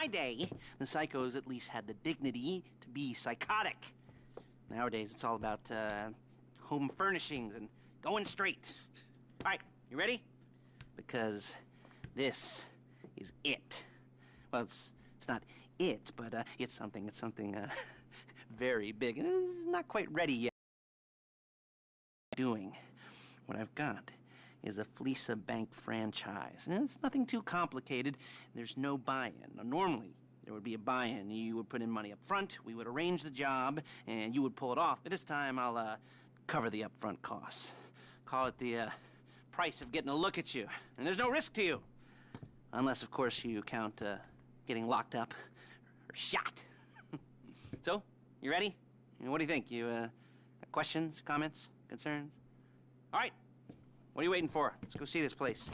my day, the psychos at least had the dignity to be psychotic. Nowadays, it's all about home furnishings and going straight. All right, you ready? Because this is it. Well, it's not it, but it's something very big. And it's not quite ready yet. Doing what I've got is a Fleeco Bank franchise. And it's nothing too complicated. There's no buy-in. Now, normally, there would be a buy-in. You would put in money up front, we would arrange the job, and you would pull it off. But this time, I'll cover the upfront costs. Call it the price of getting a look at you. And there's no risk to you. Unless, of course, you count getting locked up or shot. So, you ready? What do you think? You got questions, comments, concerns? All right. What are you waiting for? Let's go see this place.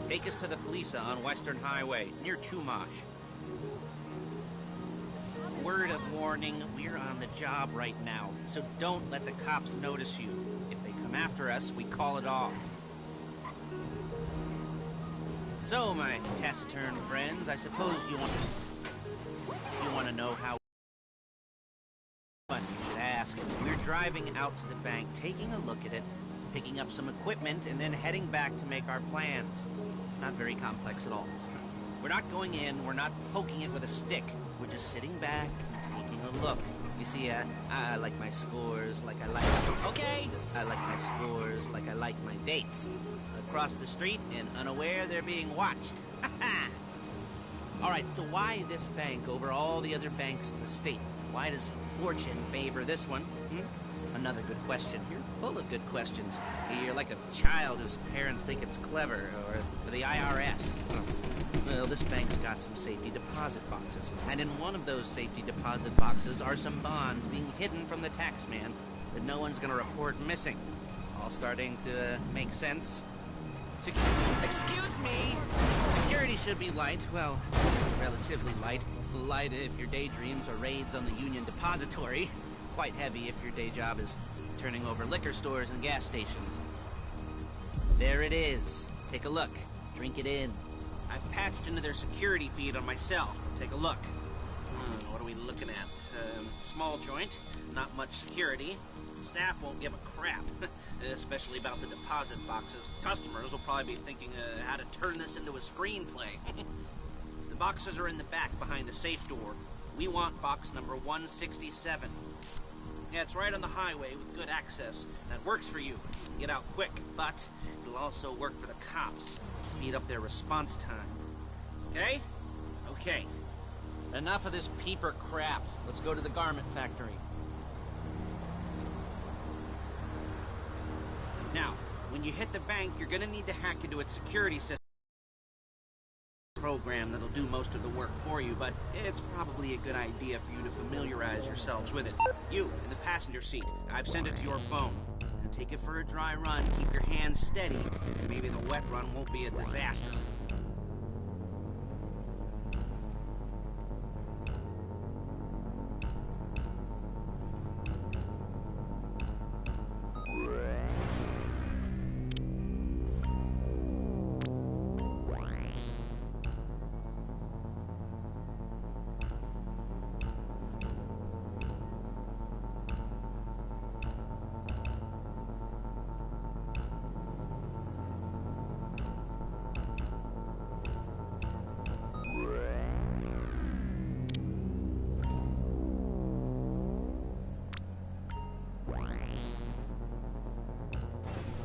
Take us to the Fleeco on Western Highway, near Chumash. Word of warning, we're on the job right now, so don't let the cops notice you. If they come after us, we call it off. So, my taciturn friends, I suppose you want to know how... You should ask. We're driving out to the bank, taking a look at it, picking up some equipment, and then heading back to make our plans. Not very complex at all. We're not going in, we're not poking it with a stick. We're just sitting back and taking a look. You see, I like my scores like I like... Okay! I like my scores like I like my dates. Across the street and unaware they're being watched. All right, so why this bank over all the other banks in the state? Why does fortune favor this one? Another good question. You're full of good questions. You're like a child whose parents think it's clever, or the IRS. Well, this bank's got some safety deposit boxes, and in one of those safety deposit boxes are some bonds being hidden from the tax man that no one's gonna report missing. All starting to make sense. Excuse me! Security should be light, well, relatively light. Light if your daydreams are raids on the Union Depository. Quite heavy if your day job is turning over liquor stores and gas stations. There it is. Take a look. Drink it in. I've patched into their security feed on my cell. Take a look. What are we looking at? Small joint, not much security. Staff won't give a crap, especially about the deposit boxes. Customers will probably be thinking how to turn this into a screenplay. The boxes are in the back behind a safe door. We want box number 167. Yeah, it's right on the highway with good access. That works for you. Get out quick, but it'll also work for the cops. Speed up their response time. Okay? Okay. Enough of this peeper crap. Let's go to the garment factory. Now, when you hit the bank, you're gonna need to hack into its security system. Program that'll do most of the work for you, but it's probably a good idea for you to familiarize yourselves with it. You, in the passenger seat, I've sent it to your phone. And take it for a dry run, keep your hands steady. Maybe the wet run won't be a disaster.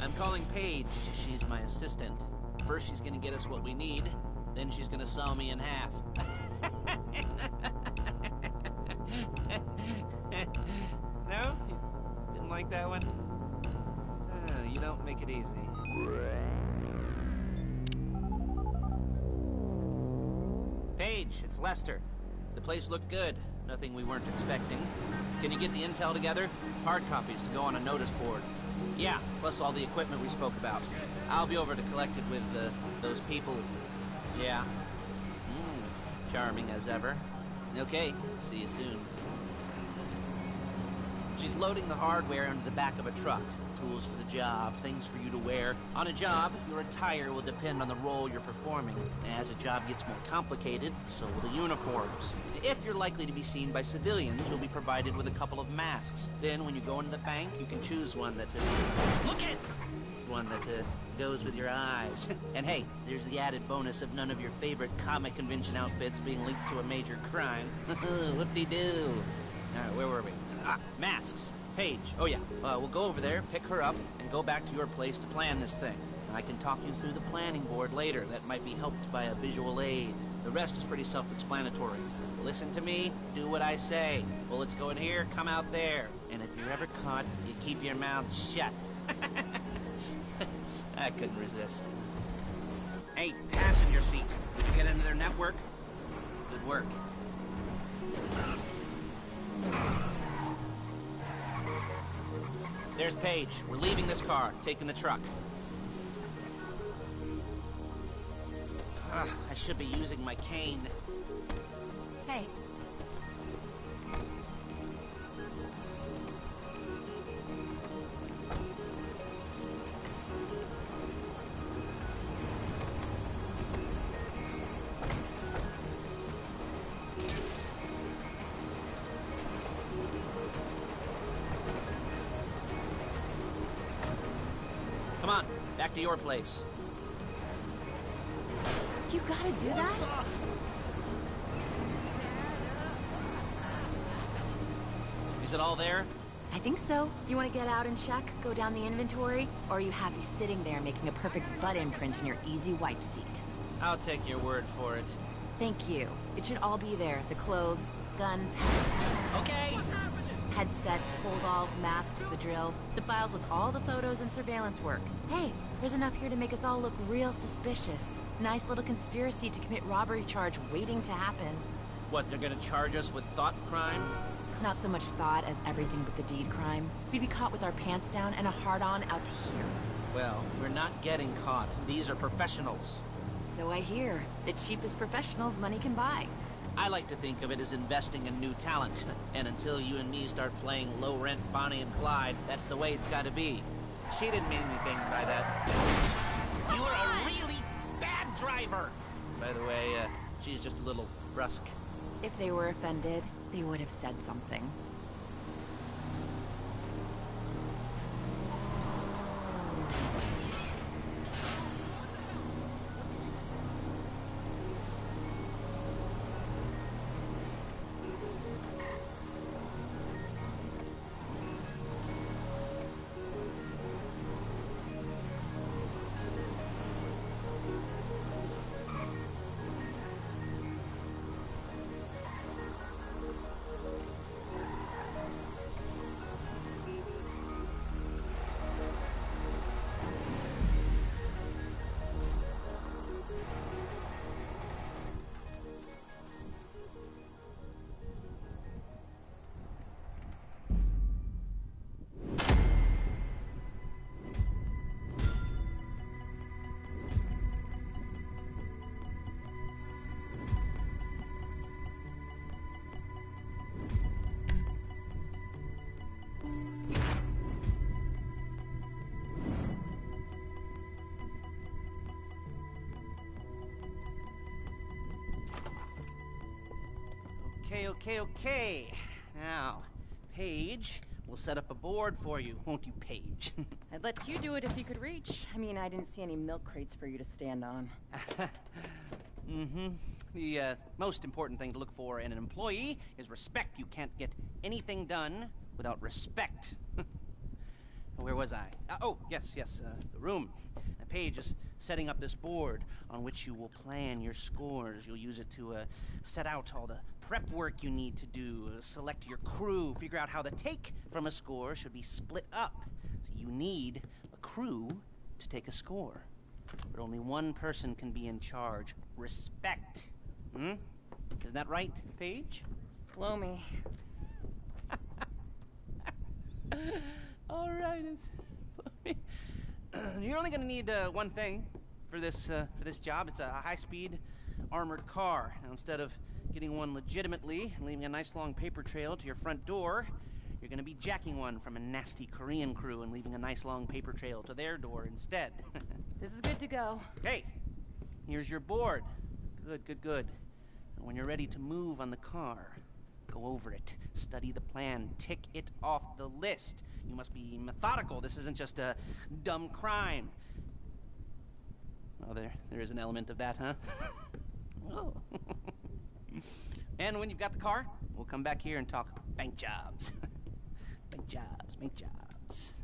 I'm calling Paige. She's my assistant. First, she's gonna get us what we need. Then she's gonna saw me in half. No? You didn't like that one? You don't make it easy. Paige, it's Lester. The place looked good. Nothing we weren't expecting. Can you get the intel together? Hard copies to go on a notice board. Yeah, plus all the equipment we spoke about. I'll be over to collect it with, those people. Yeah. Charming as ever. Okay, see you soon. She's loading the hardware into the back of a truck. Tools for the job, things for you to wear. On a job, your attire will depend on the role you're performing. As the job gets more complicated, so will the uniforms. If you're likely to be seen by civilians, you'll be provided with a couple of masks. Then, when you go into the bank, you can choose one that, look it! One that, goes with your eyes. And hey, there's the added bonus of none of your favorite comic convention outfits being linked to a major crime. Whoop-de-doo. Alright, where were we? Masks. Paige. Oh yeah, we'll go over there, pick her up, and go back to your place to plan this thing. And I can talk you through the planning board later. That might be helped by a visual aid. The rest is pretty self-explanatory. Listen to me, do what I say. Bullets go in here, come out there. And if you're ever caught, you keep your mouth shut. I couldn't resist. Hey, passenger seat. Did you get into their network? Good work. There's Paige. We're leaving this car, taking the truck. I should be using my cane. Hey. Come on, back to your place. You gotta do that? Is it all there? I think so. You want to get out and check? Go down the inventory? Or are you happy sitting there making a perfect butt imprint in your easy wipe seat? I'll take your word for it. Thank you. It should all be there. The clothes, guns, Okay! headsets, holdalls, masks, the drill. The files with all the photos and surveillance work. Hey, there's enough here to make us all look real suspicious. Nice little conspiracy to commit robbery charge waiting to happen. What, they're gonna charge us with thought crime? Not so much thought as everything but the deed crime. We'd be caught with our pants down and a hard-on out to here. Well, we're not getting caught. These are professionals. So I hear. The cheapest professionals money can buy. I like to think of it as investing in new talent. And until you and me start playing low-rent Bonnie and Clyde, that's the way it's gotta be. She didn't mean anything by that. You're a really bad driver! By the way, she's just a little brusque. If they were offended, they would have said something. Okay. Now, Paige, we'll set up a board for you, won't you, Paige? I'd let you do it if you could reach. I mean, I didn't see any milk crates for you to stand on. The most important thing to look for in an employee is respect. You can't get anything done without respect. Where was I? Yes, the room. Paige is setting up this board on which you will plan your scores. You'll use it to set out all the prep work you need to do, select your crew, figure out how the take from a score should be split up. So you need a crew to take a score. But only one person can be in charge. Respect. Isn't that right, Paige? Blow me. All right. You're only gonna need one thing for this job. It's a high-speed armored car. Now, instead of getting one legitimately and leaving a nice long paper trail to your front door, you're gonna be jacking one from a nasty Korean crew and leaving a nice long paper trail to their door instead. This is good to go. Hey, here's your board. Good. And when you're ready to move on the car, go over it, study the plan, tick it off the list. You must be methodical. This isn't just a dumb crime. Oh, there is an element of that, huh? Oh. And when you've got the car, we'll come back here and talk bank jobs. Bank jobs.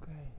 Okay.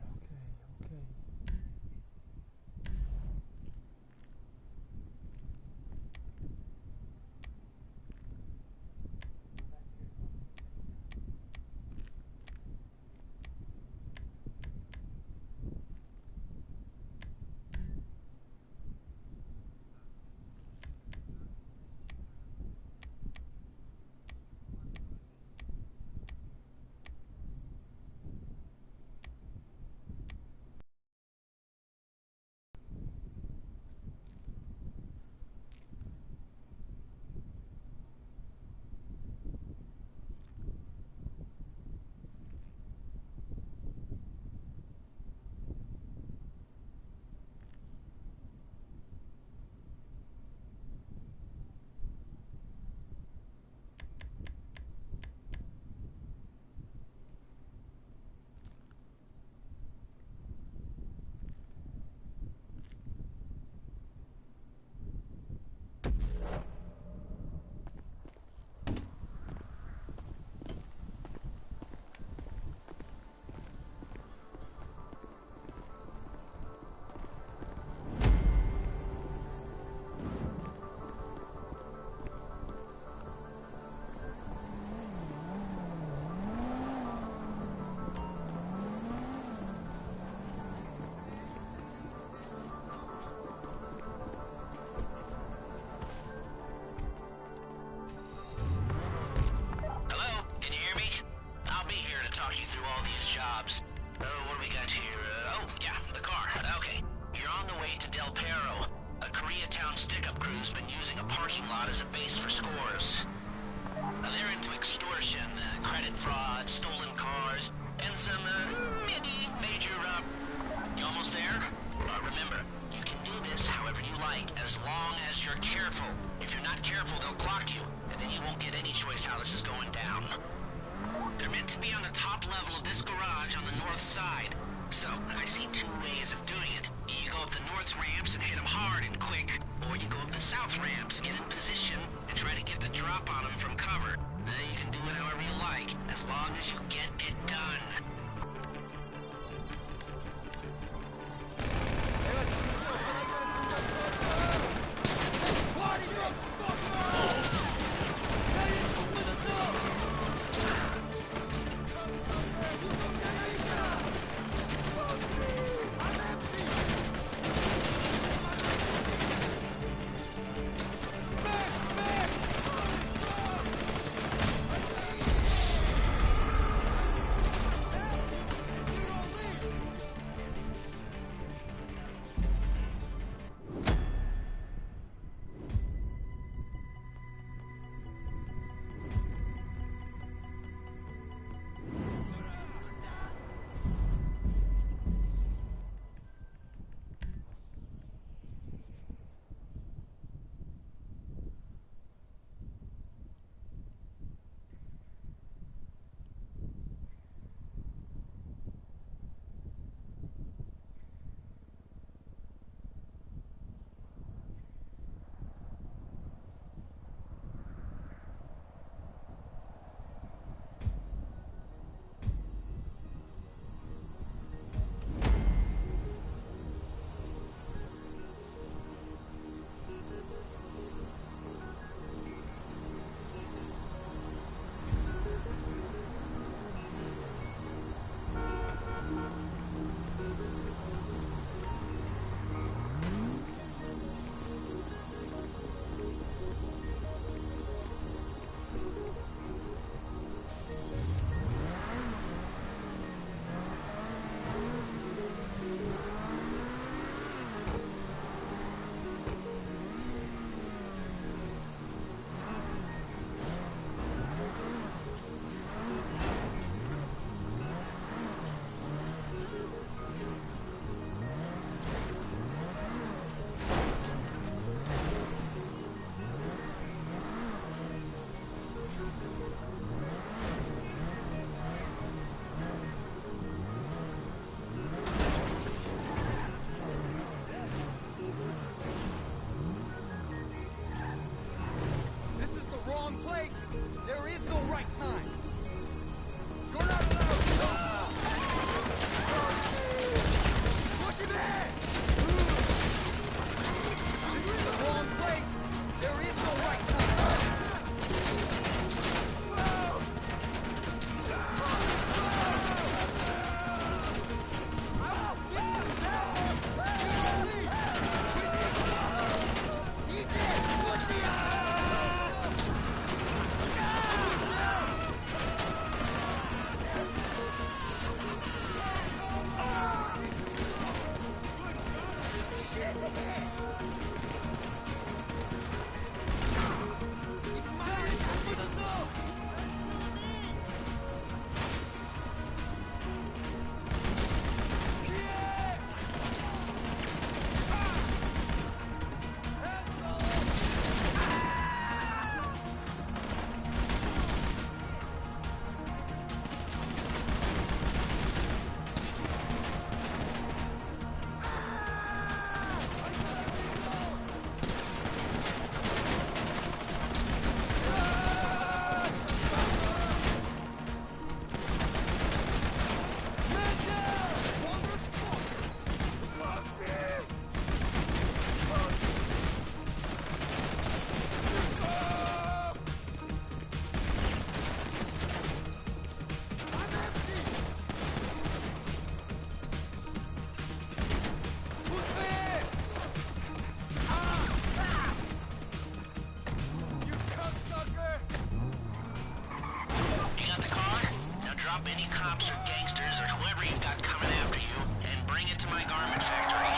cops or gangsters or whoever you've got coming after you and bring it to my garment factory.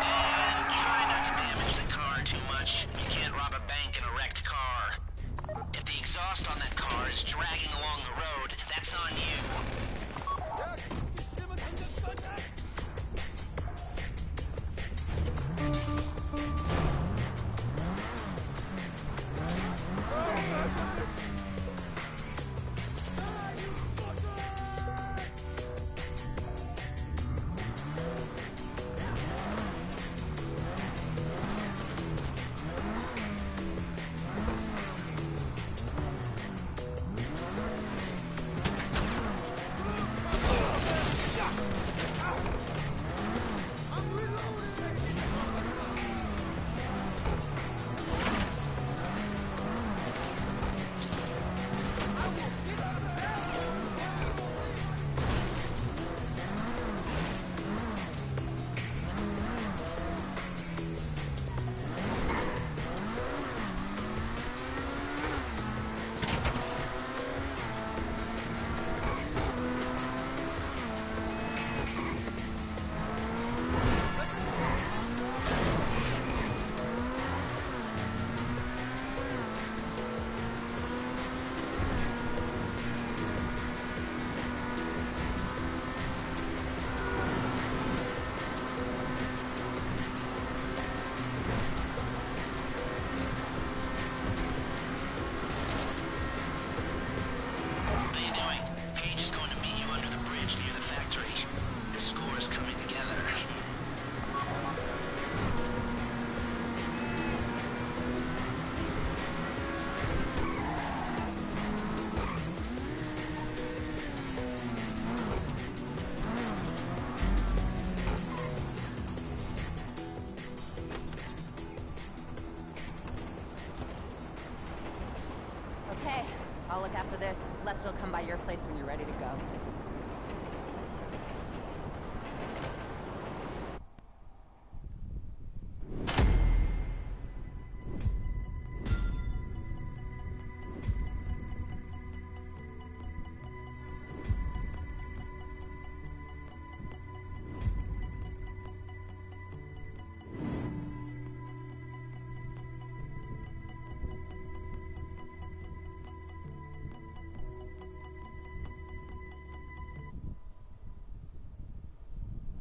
And try not to damage the car too much. You can't rob a bank in a wrecked car. If the exhaust on that car is dragging along the road, that's on you. Okay, I'll look after this. Lester will come by your place when you're ready to go.